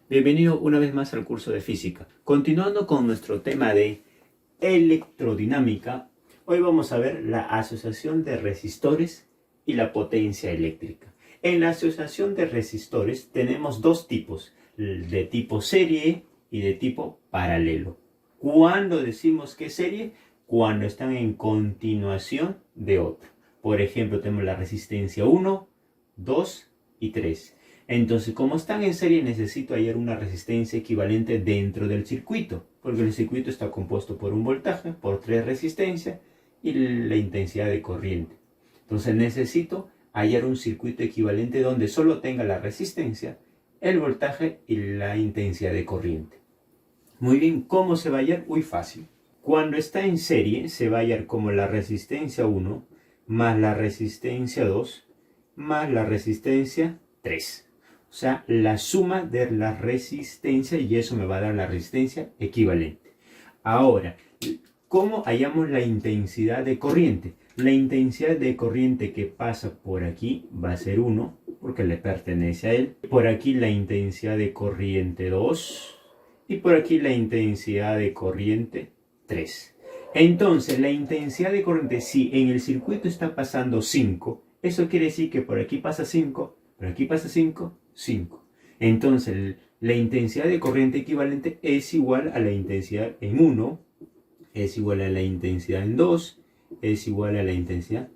Bienvenido una vez más al curso de física. Continuando con nuestro tema de electrodinámica, hoy vamos a ver la asociación de resistores y la potencia eléctrica. En la asociación de resistores tenemos dos tipos, de tipo serie y de tipo paralelo. ¿Cuándo decimos que es serie? Cuando están en continuación de otra. Por ejemplo, tenemos la resistencia 1, 2 y 3. Entonces, como están en serie, necesito hallar una resistencia equivalente dentro del circuito, porque el circuito está compuesto por un voltaje, por 3 resistencias y la intensidad de corriente. Entonces, necesito hallar un circuito equivalente donde solo tenga la resistencia, el voltaje y la intensidad de corriente. Muy bien, ¿cómo se va a hallar? Muy fácil. Cuando está en serie, se va a hallar como la resistencia 1 más la resistencia 2 más la resistencia 3. O sea, la suma de la resistencia, y eso me va a dar la resistencia equivalente. Ahora, ¿cómo hallamos la intensidad de corriente? La intensidad de corriente que pasa por aquí va a ser 1, porque le pertenece a él. Por aquí la intensidad de corriente 2. Y por aquí la intensidad de corriente 3. Entonces, la intensidad de corriente, si en el circuito está pasando 5, eso quiere decir que por aquí pasa 5, por aquí pasa 5, 5. Entonces, la intensidad de corriente equivalente es igual a la intensidad en 1, es igual a la intensidad en 2, es igual a la intensidad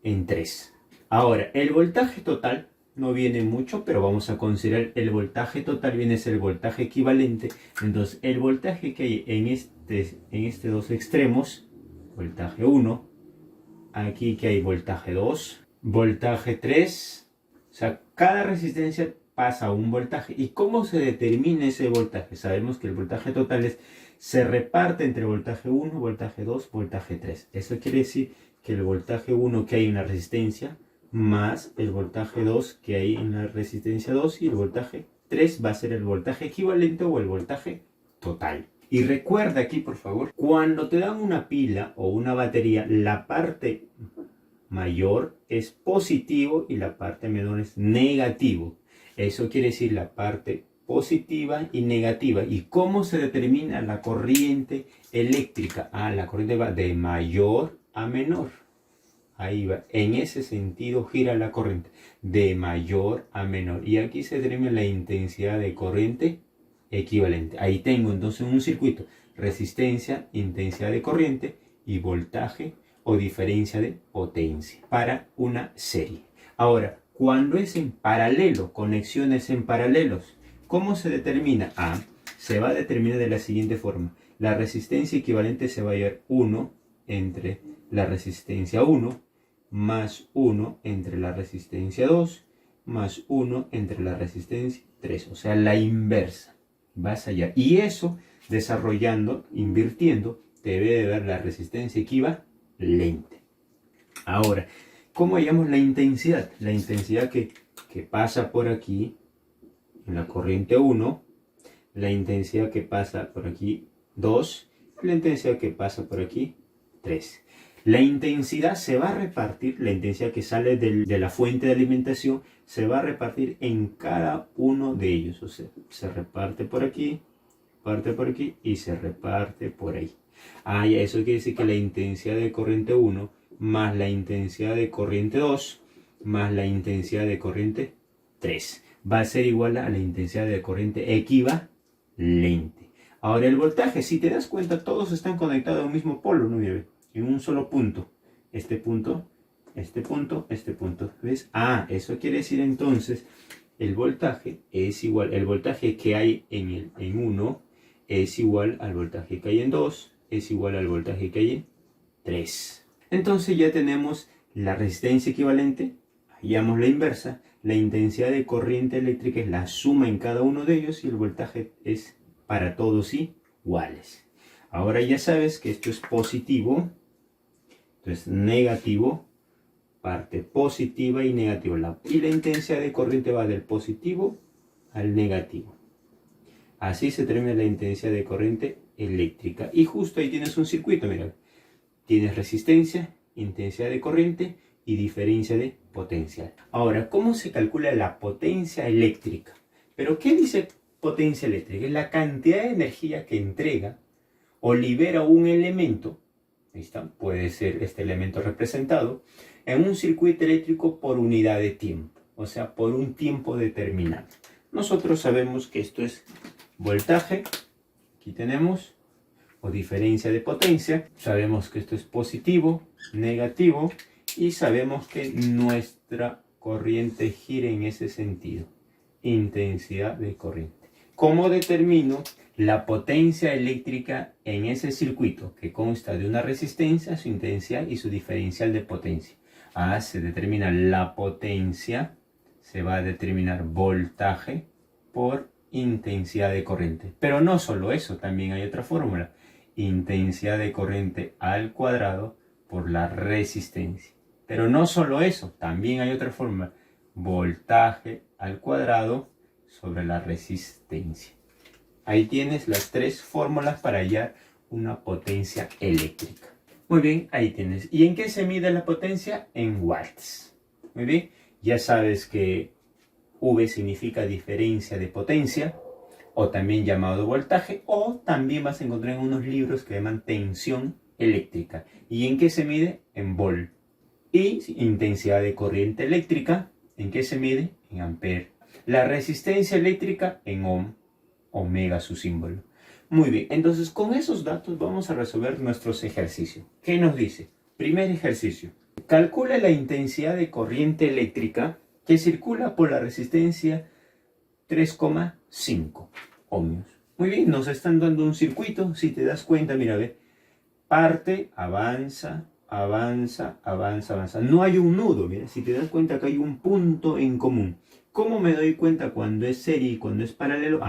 en 3. Ahora, el voltaje total no viene mucho, pero vamos a considerar el voltaje total viene a ser el voltaje equivalente. Entonces, el voltaje que hay en estos dos extremos, voltaje 1, aquí que hay voltaje 2, voltaje 3, o sea, cada resistencia pasa un voltaje. ¿Y cómo se determina ese voltaje? Sabemos que el voltaje total se reparte entre voltaje 1, voltaje 2, voltaje 3. Eso quiere decir que el voltaje 1 que hay en la resistencia más el voltaje 2 que hay en la resistencia 2 y el voltaje 3 va a ser el voltaje equivalente o el voltaje total. Y recuerda aquí, por favor, cuando te dan una pila o una batería, la parte mayor es positivo y la parte menor es negativo. Eso quiere decir la parte positiva y negativa. ¿Y cómo se determina la corriente eléctrica? La corriente va de mayor a menor. Ahí va, en ese sentido gira la corriente, de mayor a menor. Y aquí se determina la intensidad de corriente equivalente. Ahí tengo entonces un circuito, resistencia, intensidad de corriente y voltaje o diferencia de potencia para una serie. Ahora, cuando es en paralelo, conexiones en paralelos, ¿cómo se determina? Se va a determinar de la siguiente forma. La resistencia equivalente se va a hallar 1 entre la resistencia 1 más 1 entre la resistencia 2 más 1 entre la resistencia 3. O sea, la inversa. Vas allá. Y eso, desarrollando, invirtiendo, te debe de dar la resistencia equivalente. Ahora, ¿cómo hallamos la intensidad? La intensidad que pasa por aquí, en la corriente 1, la intensidad que pasa por aquí 2, la intensidad que pasa por aquí 3. La intensidad se va a repartir, la intensidad que sale de la fuente de alimentación, se va a repartir en cada uno de ellos. O sea, se reparte por aquí y se reparte por ahí. Ya eso quiere decir que la intensidad de corriente 1 más la intensidad de corriente 2 más la intensidad de corriente 3 va a ser igual a la intensidad de corriente equivalente. Ahora el voltaje, si te das cuenta, todos están conectados a un mismo polo, ¿no? Mira, en un solo punto. Este punto, este punto, este punto. ¿Ves? Eso quiere decir entonces, el voltaje es igual, el voltaje que hay en 1 es igual al voltaje que hay en 2, es igual al voltaje que hay en 3. Entonces ya tenemos la resistencia equivalente, hallamos la inversa, la intensidad de corriente eléctrica es la suma en cada uno de ellos y el voltaje es para todos iguales. Ahora ya sabes que esto es positivo, entonces negativo, parte positiva y negativa. Y la intensidad de corriente va del positivo al negativo. Así se termina la intensidad de corriente eléctrica. Y justo ahí tienes un circuito, mira. Tienes resistencia, intensidad de corriente y diferencia de potencial. Ahora, ¿cómo se calcula la potencia eléctrica? Pero ¿qué dice potencia eléctrica? Es la cantidad de energía que entrega o libera un elemento, ahí está, puede ser este elemento representado, en un circuito eléctrico por unidad de tiempo, o sea, por un tiempo determinado. Nosotros sabemos que esto es voltaje, aquí tenemos, o diferencia de potencia, sabemos que esto es positivo, negativo, y sabemos que nuestra corriente gira en ese sentido, intensidad de corriente. ¿Cómo determino la potencia eléctrica en ese circuito que consta de una resistencia, su intensidad y su diferencial de potencia? Se determina la potencia, se va a determinar voltaje por intensidad de corriente. Pero no solo eso, también hay otra fórmula. Intensidad de corriente al cuadrado por la resistencia. Pero no solo eso, también hay otra fórmula. Voltaje al cuadrado sobre la resistencia. Ahí tienes las tres fórmulas para hallar una potencia eléctrica. Muy bien, ahí tienes. ¿Y en qué se mide la potencia? En watts. Muy bien, ya sabes que V significa diferencia de potencia, o también llamado voltaje, o también vas a encontrar en unos libros que llaman tensión eléctrica. ¿Y en qué se mide? En volt. Y intensidad de corriente eléctrica, ¿en qué se mide? En ampere. La resistencia eléctrica en ohm, omega su símbolo. Muy bien, entonces con esos datos vamos a resolver nuestros ejercicios. ¿Qué nos dice? Primer ejercicio. Calcula la intensidad de corriente eléctrica que circula por la resistencia 3,5 ohmios. Muy bien, nos están dando un circuito. Si te das cuenta, mira, ve, parte, avanza, avanza, avanza, avanza. No hay un nudo, mira, si te das cuenta que hay un punto en común. ¿Cómo me doy cuenta cuando es serie y cuando es paralelo?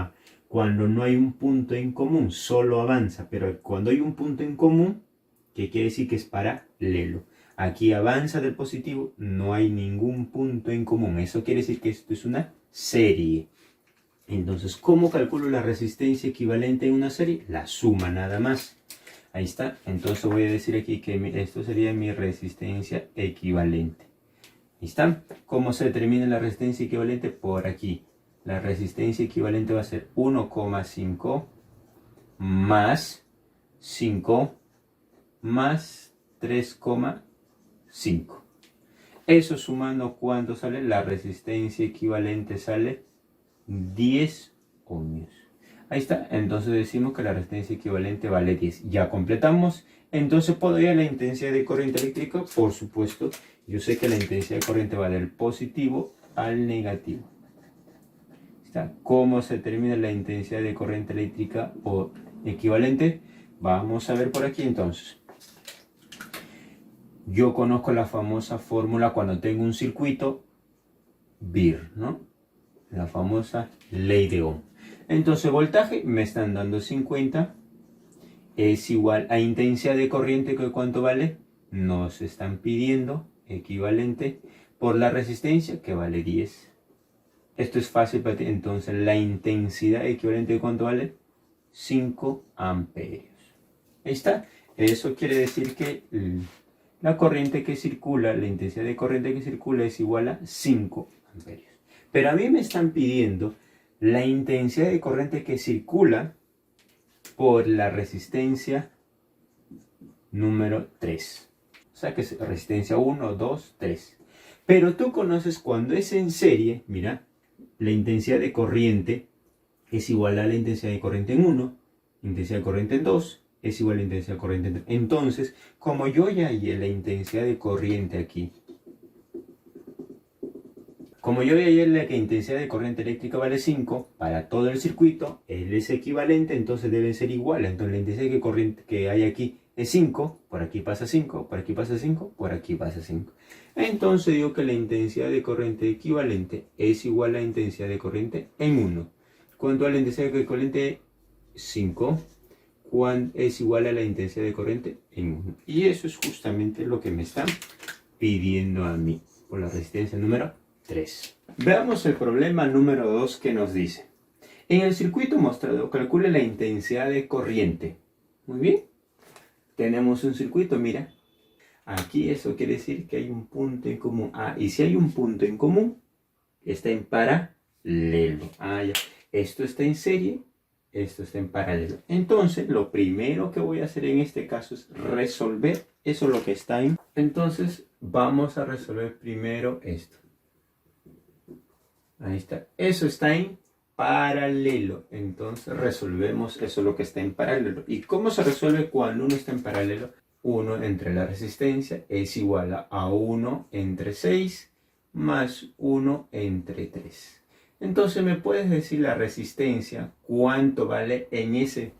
Cuando no hay un punto en común, solo avanza. Pero cuando hay un punto en común, ¿qué quiere decir? Que es paralelo. Aquí avanza del positivo, no hay ningún punto en común. Eso quiere decir que esto es una serie. Entonces, ¿cómo calculo la resistencia equivalente en una serie? La suma nada más. Ahí está. Entonces voy a decir aquí que esto sería mi resistencia equivalente. Ahí está. ¿Cómo se determina la resistencia equivalente? Por aquí. La resistencia equivalente va a ser 1,5 más 5 más 3,5. Eso sumando, ¿cuánto sale? La resistencia equivalente sale 10 ohmios. Ahí está. Entonces decimos que la resistencia equivalente vale 10. Ya completamos. Entonces, ¿puedo hallar la intensidad de corriente eléctrica? Por supuesto. Yo sé que la intensidad de corriente va del positivo al negativo. ¿Está? ¿Cómo se determina la intensidad de corriente eléctrica o equivalente? Vamos a ver por aquí entonces. Yo conozco la famosa fórmula cuando tengo un circuito BIR, ¿no? La famosa ley de Ohm. Entonces, voltaje me están dando 50. Es igual a intensidad de corriente, que ¿cuánto vale? Nos están pidiendo equivalente por la resistencia, que vale 10. Esto es fácil para ti. Entonces, la intensidad equivalente, ¿de cuánto vale? 5 amperios. Ahí está. Eso quiere decir que la corriente que circula, la intensidad de corriente que circula es igual a 5 amperios. Pero a mí me están pidiendo la intensidad de corriente que circula por la resistencia número 3. O sea que es resistencia 1, 2, 3. Pero tú conoces cuando es en serie, mira, la intensidad de corriente es igual a la intensidad de corriente en 1, intensidad de corriente en 2, es igual a la intensidad de corriente en 3. Entonces, como yo ya hallé la intensidad de corriente aquí, como yo ya hallé la intensidad de corriente eléctrica vale 5, para todo el circuito, él es equivalente, entonces deben ser iguales. Entonces la intensidad de corriente que hay aquí es 5, por aquí pasa 5, por aquí pasa 5, por aquí pasa 5. Entonces digo que la intensidad de corriente equivalente es igual a la intensidad de corriente en 1. ¿Cuánto es la intensidad de corriente? 5. Es igual a la intensidad de corriente en 1. Y eso es justamente lo que me están pidiendo a mí por la resistencia número 3. Veamos el problema número 2 que nos dice. En el circuito mostrado, calcule la intensidad de corriente. Muy bien. Tenemos un circuito, mira. Aquí eso quiere decir que hay un punto en común. Y si hay un punto en común, está en paralelo. Ya. esto está en serie, esto está en paralelo. Entonces, lo primero que voy a hacer en este caso es resolver eso lo que está en. Entonces, vamos a resolver primero esto. Ahí está. Eso está en paralelo. Entonces, resolvemos eso lo que está en paralelo. ¿Y cómo se resuelve cuando uno está en paralelo? 1 entre la resistencia es igual a 1 entre 6 más 1 entre 3. Entonces, ¿me puedes decir la resistencia cuánto vale en ese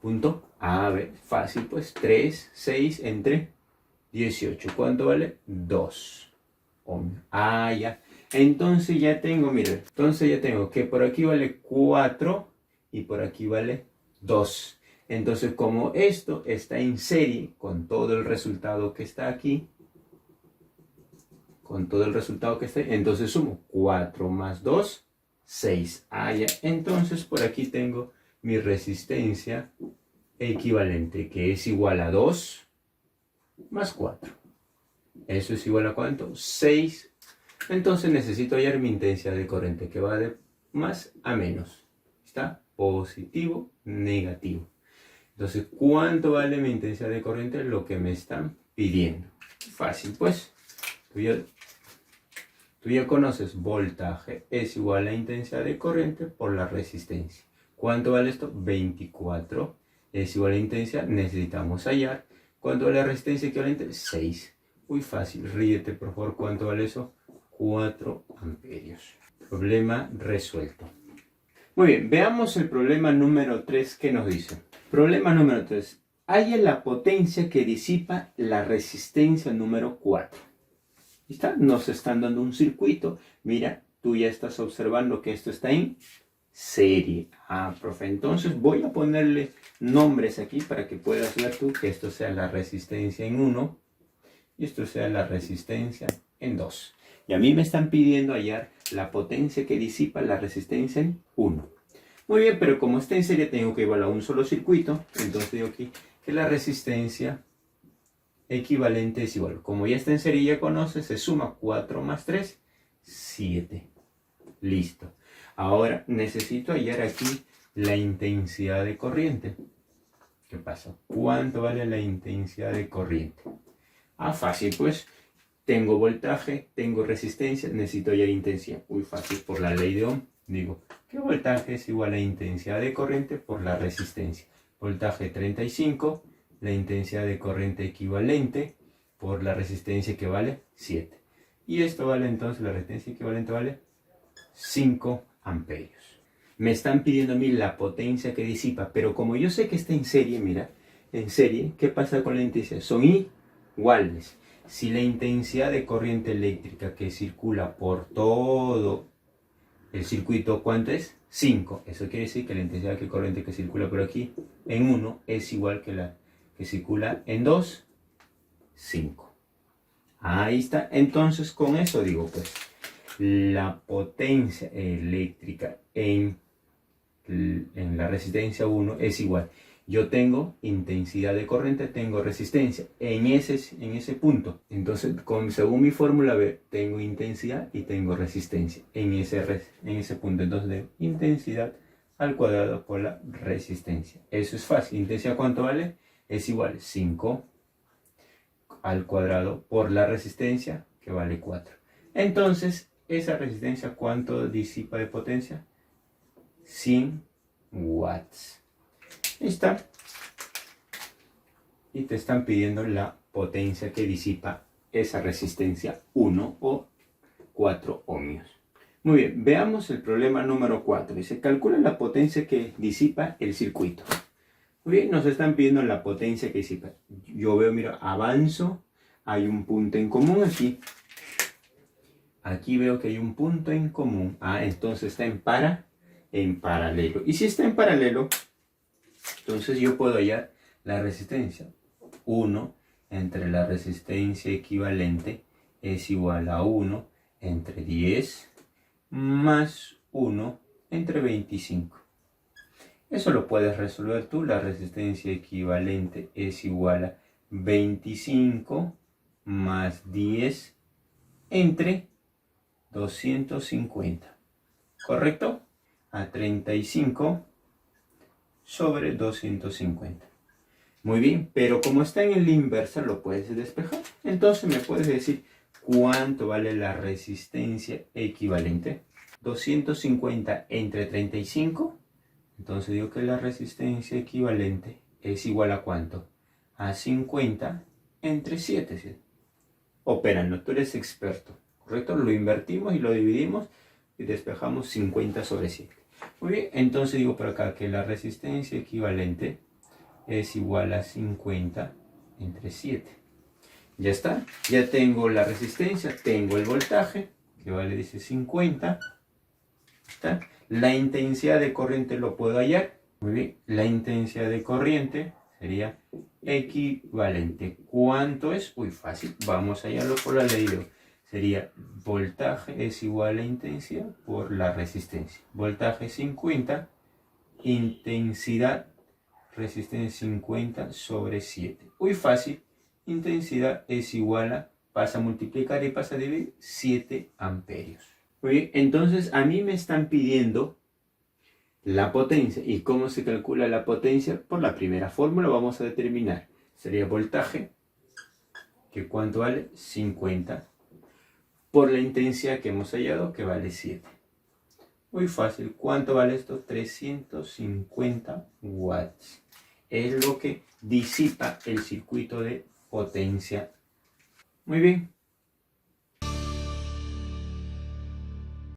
punto? A ver, fácil, pues 3, 6 entre 18. ¿Cuánto vale? 2 ohmios. Ah, ya. Entonces ya tengo, miren, entonces ya tengo que por aquí vale 4 y por aquí vale 2. Entonces, como esto está en serie con todo el resultado que está aquí, entonces sumo 4 más 2, 6. Ah, ya. Entonces, por aquí tengo mi resistencia equivalente, que es igual a 2 más 4. ¿Eso es igual a cuánto? 6. Entonces necesito hallar mi intensidad de corriente, que va de más a menos. ¿Está? Positivo, negativo. Entonces, ¿cuánto vale mi intensidad de corriente? Lo que me están pidiendo. Fácil, pues. Tú ya conoces, voltaje es igual a intensidad de corriente por la resistencia. ¿Cuánto vale esto? 24 es igual a intensidad. Necesitamos hallar. ¿Cuánto vale la resistencia equivalente? 6. Muy fácil. Ríete, por favor. ¿Cuánto vale eso? 4 amperios. Problema resuelto. Muy bien, veamos el problema número 3 que nos dice. Problema número 3. Halla la potencia que disipa la resistencia número 4. ¿Está? Nos están dando un circuito. Mira, tú ya estás observando que esto está en serie. Ah, profe, entonces voy a ponerle nombres aquí para que puedas ver tú que esto sea la resistencia en 1 y esto sea la resistencia en 2. Y a mí me están pidiendo hallar la potencia que disipa la resistencia en 1. Muy bien, pero como está en serie tengo que igualar a un solo circuito. Entonces digo aquí que la resistencia equivalente es igual. Como ya está en serie y ya conoces, se suma 4 más 3, 7. Listo. Ahora necesito hallar aquí la intensidad de corriente. ¿Qué pasa? ¿Cuánto vale la intensidad de corriente? Ah, fácil, pues. Tengo voltaje, tengo resistencia, necesito hallar intensidad. Muy fácil, por la ley de Ohm. Digo que voltaje es igual a intensidad de corriente por la resistencia. Voltaje 35, la intensidad de corriente equivalente por la resistencia que vale 7. Y esto vale entonces, la resistencia equivalente vale 5 amperios. Me están pidiendo a mí la potencia que disipa, pero como yo sé que está en serie, mira, en serie, ¿qué pasa con la intensidad? Son iguales. Si la intensidad de corriente eléctrica que circula por todo el circuito, ¿cuánto es? 5. Eso quiere decir que la intensidad de corriente que circula por aquí en 1 es igual que la que circula en 2, 5. Ahí está. Entonces, con eso digo, pues, la potencia eléctrica en la resistencia 1 es igual. Yo tengo intensidad de corriente, tengo resistencia en ese punto. Entonces, según mi fórmula B, tengo intensidad y tengo resistencia en ese punto. Entonces, de intensidad al cuadrado por la resistencia. Eso es fácil. ¿Intensidad cuánto vale? Es igual 5 al cuadrado por la resistencia, que vale 4. Entonces, esa resistencia, ¿cuánto disipa de potencia? 100 watts. Ahí está. Y te están pidiendo la potencia que disipa esa resistencia 1 o 4 ohmios. Muy bien, veamos el problema número 4. Dice, calcula la potencia que disipa el circuito. Muy bien, nos están pidiendo la potencia que disipa. Yo veo, mira, avanzo. Hay un punto en común aquí. Aquí veo que hay un punto en común. Ah, entonces está en paralelo. Y si está en paralelo, entonces yo puedo hallar la resistencia. 1 entre la resistencia equivalente es igual a 1 entre 10 más 1 entre 25. Eso lo puedes resolver tú. La resistencia equivalente es igual a 25 más 10 entre 250. ¿Correcto? a 35 sobre 250. Muy bien, pero como está en la inversa lo puedes despejar. Entonces me puedes decir cuánto vale la resistencia equivalente. 250 entre 35. Entonces digo que la resistencia equivalente es igual a ¿cuánto? A 50 entre 7. ¿Sí? Operando, tú eres experto, ¿correcto? Lo invertimos y lo dividimos y despejamos 50 sobre 7. Muy bien, entonces digo por acá que la resistencia equivalente es igual a 50 entre 7. Ya está, ya tengo la resistencia, tengo el voltaje, que vale, dice 50. ¿Está? La intensidad de corriente lo puedo hallar. Muy bien, la intensidad de corriente sería equivalente. ¿Cuánto es? Uy, fácil, vamos a hallarlo por la ley de Ohm. Sería voltaje es igual a intensidad por la resistencia. Voltaje 50, intensidad, resistencia 50 sobre 7. Uy, fácil, intensidad es igual a, pasa a multiplicar y pasa a dividir, 7 amperios. Muy bien, entonces a mí me están pidiendo la potencia. ¿Y cómo se calcula la potencia? Por la primera fórmula vamos a determinar. Sería voltaje, que ¿cuánto vale? 50. Por la intensidad que hemos hallado, que vale 7. Muy fácil. ¿Cuánto vale esto? 350 watts. Es lo que disipa el circuito de potencia. Muy bien.